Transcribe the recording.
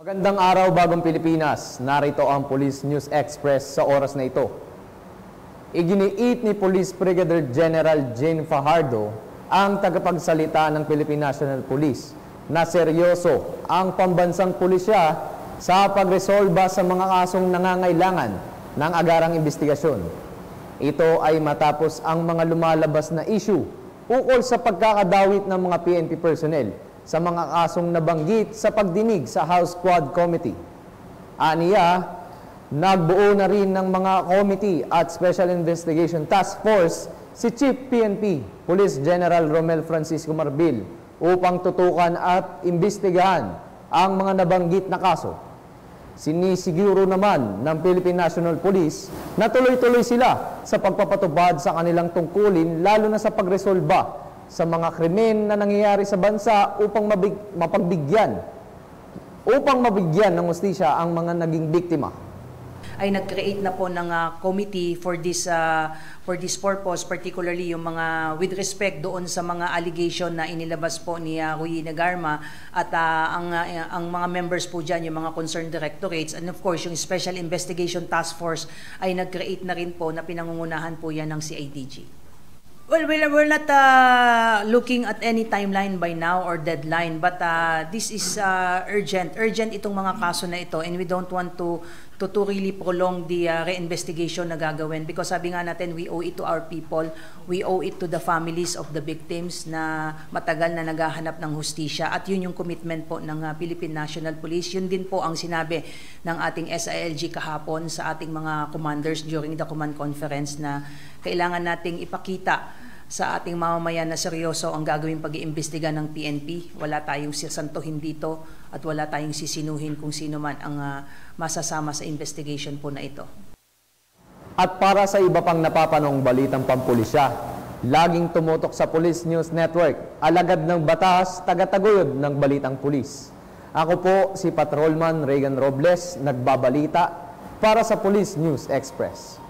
Magandang araw, Bagong Pilipinas. Narito ang Police News Express sa oras na ito. Iginiit ni Police Brigadier General Jane Fajardo, ang tagapagsalita ng Philippine National Police, na seryoso ang pambansang pulisya sa pagresolba sa mga kasong nangangailangan ng agarang investigasyon. Ito ay matapos ang mga lumalabas na issue ukol sa pagkakadawit ng mga PNP personnel sa mga kasong nabanggit sa pagdinig sa House Quad Committee. Aniya, nagbuo na rin ng mga committee at Special Investigation Task Force si Chief PNP Police General Romel Francisco Marbil upang tutukan at imbestigahan ang mga nabanggit na kaso. Sinisiguro naman ng Philippine National Police na tuloy-tuloy sila sa pagpapatupad sa kanilang tungkulin, lalo na sa pagresolba sa mga krimen na nangyayari sa bansa upang mabigyan ng hustisya ang mga naging biktima. Ay nag-create na po ng committee for this purpose, particularly yung mga with respect doon sa mga allegation na inilabas po ni Ruy Nagarma at ang mga members po dyan, yung mga concerned directorates, and of course yung Special Investigation Task Force ay nag-create na rin po na pinangungunahan po yan ng CIDG. Well, we're not looking at any timeline by now or deadline, but this is urgent. Urgent itong mga kaso na ito, and we don't want to really prolong the reinvestigation na gagawin, because sabi nga natin, we owe it to our people, we owe it to the families of the victims na matagal na naghahanap ng hustisya, at yun yung commitment po ng Philippine National Police. Yun din po ang sinabi ng ating SILG kahapon sa ating mga commanders during the command conference, na kailangan nating ipakita sa ating mamamayan na seryoso ang gagawing pag-iimbestiga ng PNP. Wala tayong sisantuhin dito at wala tayong sisinuhin kung sino man ang masasama sa investigation po na ito. At para sa iba pang napapanong balitang pampulisya, laging tumutok sa Police News Network, alagad ng batas, tagataguyod ng balitang pulis. Ako po si Patrolman Regan Robles, nagbabalita para sa Police News Express.